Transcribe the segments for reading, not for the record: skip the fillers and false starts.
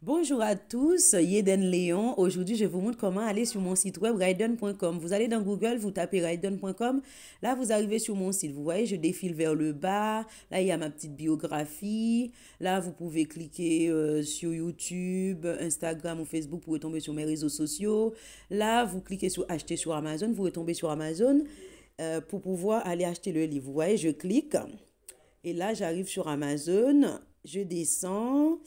Bonjour à tous, Yeden Léon. Aujourd'hui, je vous montre comment aller sur mon site web Raiden.com. Vous allez dans Google, vous tapez Raiden.com. Là, vous arrivez sur mon site. Vous voyez, je défile vers le bas. Là, il y a ma petite biographie. Là, vous pouvez cliquer sur YouTube, Instagram ou Facebook pour retomber sur mes réseaux sociaux. Là, vous cliquez sur acheter sur Amazon. Vous retombez sur Amazon pour pouvoir aller acheter le livre. Vous voyez, je clique. Et là, j'arrive sur Amazon. Je descends.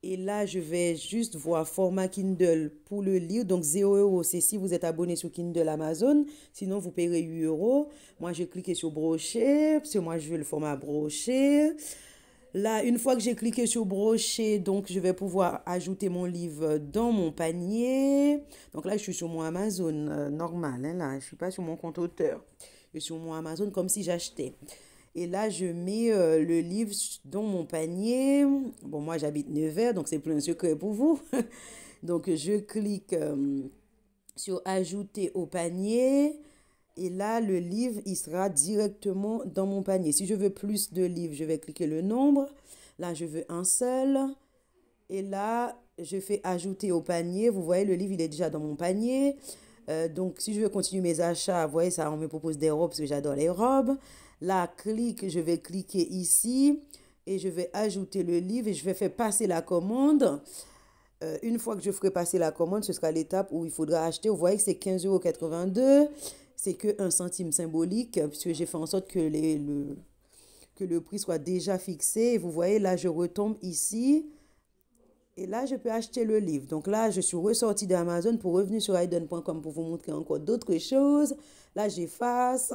Et là, je vais juste voir format Kindle pour le livre. Donc, 0 euros, c'est si vous êtes abonné sur Kindle Amazon. Sinon, vous paierez 8 euros. Moi, je clique sur brocher, parce que moi, je veux le format broché. Là, une fois que j'ai cliqué sur brocher, donc, je vais pouvoir ajouter mon livre dans mon panier. Donc là, je suis sur mon Amazon normal. Hein, là, je ne suis pas sur mon compte auteur. Je suis sur mon Amazon comme si j'achetais. Et là, je mets le livre dans mon panier. Bon, moi, j'habite Nevers, donc c'est plus un secret pour vous. Donc, je clique sur Ajouter au panier. Et là, le livre, il sera directement dans mon panier. Si je veux plus de livres, je vais cliquer le nombre. Là, je veux un seul. Et là, je fais Ajouter au panier. Vous voyez, le livre, il est déjà dans mon panier. Donc, si je veux continuer mes achats, vous voyez, ça, on me propose des robes parce que j'adore les robes. Là, je vais cliquer ici et je vais ajouter le livre et je vais faire passer la commande. Une fois que je ferai passer la commande, ce sera l'étape où il faudra acheter. Vous voyez que c'est 15,82 €. C'est que 1 centime symbolique puisque j'ai fait en sorte que le prix soit déjà fixé. Et vous voyez, là, je retombe ici. Et là, je peux acheter le livre. Donc là, je suis ressortie d'Amazon pour revenir sur Raiden.com pour vous montrer encore d'autres choses. Là, j'efface.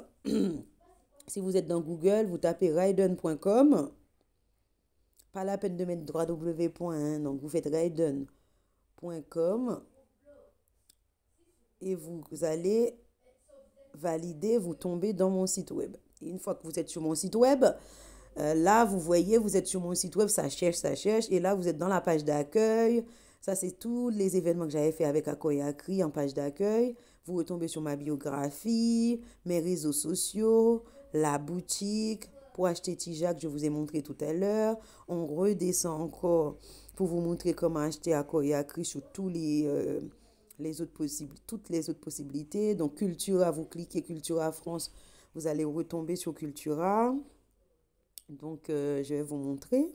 Si vous êtes dans Google, vous tapez Raiden.com. Pas la peine de mettre www. Donc, vous faites Raiden.com. Et vous allez valider, vous tombez dans mon site web. Et une fois que vous êtes sur mon site web, là, vous voyez, vous êtes sur mon site web, ça cherche, ça cherche. Et là, vous êtes dans la page d'accueil. Ça, c'est tous les événements que j'avais fait avec Akoyakri en page d'accueil. Vous retombez sur ma biographie, mes réseaux sociaux, la boutique. Pour acheter Tijak, je vous ai montré tout à l'heure. On redescend encore pour vous montrer comment acheter Akoyakri sur toutes les autres possibilités. Donc, Cultura, vous cliquez Cultura France, vous allez retomber sur Cultura. Donc, je vais vous montrer.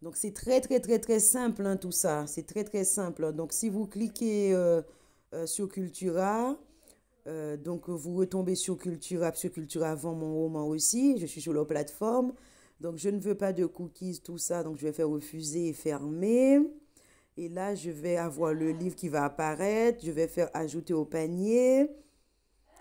Donc, c'est très, très, très, très simple, hein, tout ça. C'est très, très simple. Donc, si vous cliquez sur Cultura, donc vous retombez sur Cultura, parce que Cultura vend mon roman aussi. Je suis sur leur plateforme. Donc, je ne veux pas de cookies, tout ça. Donc, je vais faire refuser et fermer. Et là, je vais avoir le livre qui va apparaître. Je vais faire ajouter au panier.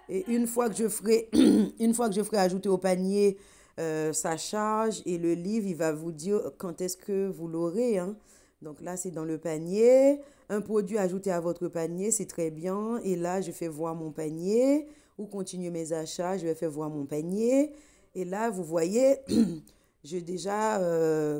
Et une fois que je ferai, une fois que je ferai ajouter au panier, ça charge et le livre, il va vous dire quand est-ce que vous l'aurez. Hein. Donc là, c'est dans le panier. Un produit ajouté à votre panier, c'est très bien. Et là, je fais voir mon panier ou continuer mes achats. Je vais faire voir mon panier. Et là, vous voyez, j'ai déjà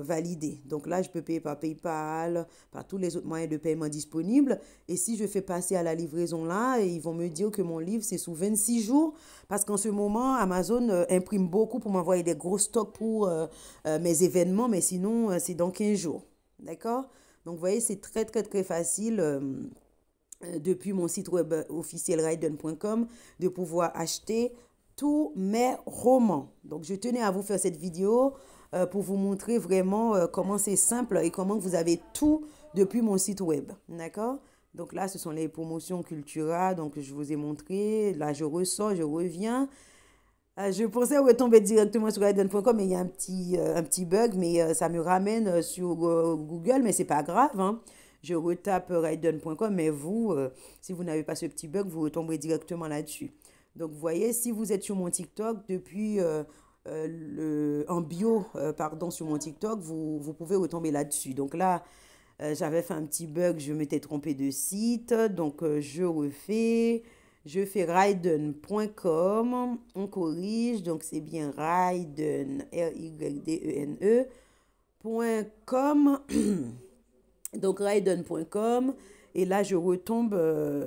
validé. Donc là, je peux payer par PayPal, par tous les autres moyens de paiement disponibles. Et si je fais passer à la livraison là, ils vont me dire que mon livre, c'est sous 26 jours. Parce qu'en ce moment, Amazon imprime beaucoup pour m'envoyer des gros stocks pour mes événements. Mais sinon, c'est dans 15 jours. D'accord? Donc, vous voyez, c'est très, très, très facile depuis mon site web officiel Raiden.com de pouvoir acheter tous mes romans. Donc, je tenais à vous faire cette vidéo pour vous montrer vraiment comment c'est simple et comment vous avez tout depuis mon site web. D'accord? Donc là, ce sont les promotions Cultura. Donc, je vous ai montré. Là, je ressors, je reviens. Je pensais retomber directement sur Raiden.com, mais il y a un petit bug, mais ça me ramène sur Google, mais c'est pas grave. Hein. Je retape Raiden.com, mais vous, si vous n'avez pas ce petit bug, vous retomberez directement là-dessus. Donc, vous voyez, si vous êtes sur mon TikTok, depuis en bio, pardon, sur mon TikTok, vous pouvez retomber là-dessus. Donc là, j'avais fait un petit bug, je m'étais trompé de site. Donc, je refais. Je fais Raiden.com. On corrige. Donc, c'est bien Raiden, Raydene.com. Donc, Raiden.com. Et là, je retombe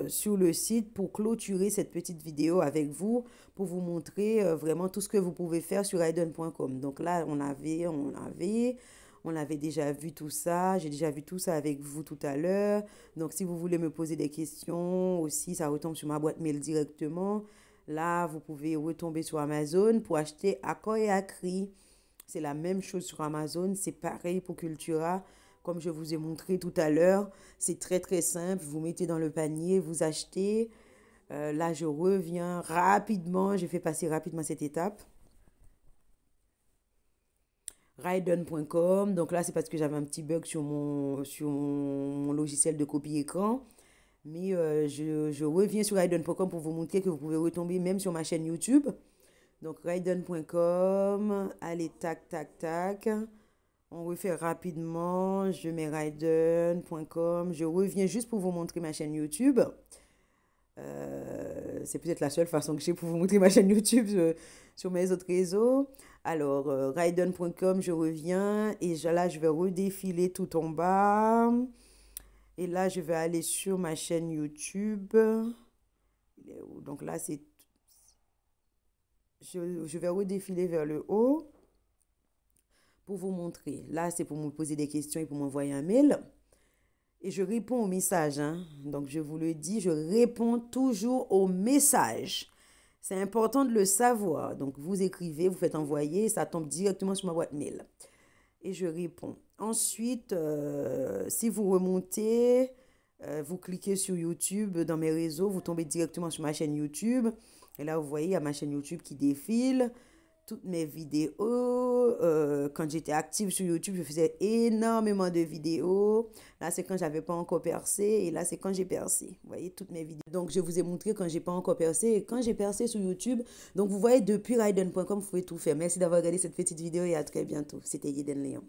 sur le site pour clôturer cette petite vidéo avec vous, pour vous montrer vraiment tout ce que vous pouvez faire sur Raiden.com. Donc là, On avait déjà vu tout ça. J'ai déjà vu tout ça avec vous tout à l'heure. Donc, si vous voulez me poser des questions aussi, ça retombe sur ma boîte mail directement. Là, vous pouvez retomber sur Amazon pour acheter Accord et Acri. C'est la même chose sur Amazon. C'est pareil pour Cultura. Comme je vous ai montré tout à l'heure, c'est très très simple. Vous mettez dans le panier, vous achetez. Là, je reviens rapidement. J'ai fait passer rapidement cette étape. Raiden.com. Donc là, c'est parce que j'avais un petit bug sur mon logiciel de copie écran. Mais je reviens sur Raiden.com pour vous montrer que vous pouvez retomber même sur ma chaîne YouTube. Donc Raiden.com. Allez, tac, tac, tac. On refait rapidement. Je mets Raiden.com. Je reviens juste pour vous montrer ma chaîne YouTube. C'est peut-être la seule façon que j'ai pour vous montrer ma chaîne YouTube sur mes autres réseaux. Alors, Raiden.com, je reviens et là, je vais redéfiler tout en bas. Et là, je vais aller sur ma chaîne YouTube. Donc là, c'est... Je vais redéfiler vers le haut pour vous montrer. Là, c'est pour me poser des questions et pour m'envoyer un mail. Et je réponds aux messages. Hein. Donc, je vous le dis, je réponds toujours aux messages. C'est important de le savoir. Donc, vous écrivez, vous faites envoyer, ça tombe directement sur ma boîte mail. Et je réponds. Ensuite, si vous remontez, vous cliquez sur YouTube dans mes réseaux, vous tombez directement sur ma chaîne YouTube. Et là, vous voyez, il y a ma chaîne YouTube qui défile. Toutes mes vidéos. Quand j'étais active sur YouTube, je faisais énormément de vidéos. Là, c'est quand j'avais pas encore percé. Et là, c'est quand j'ai percé. Vous voyez, toutes mes vidéos. Donc, je vous ai montré quand j'ai pas encore percé et quand j'ai percé sur YouTube. Donc, vous voyez, depuis Raiden.com, vous pouvez tout faire. Merci d'avoir regardé cette petite vidéo et à très bientôt. C'était Yeden Léon.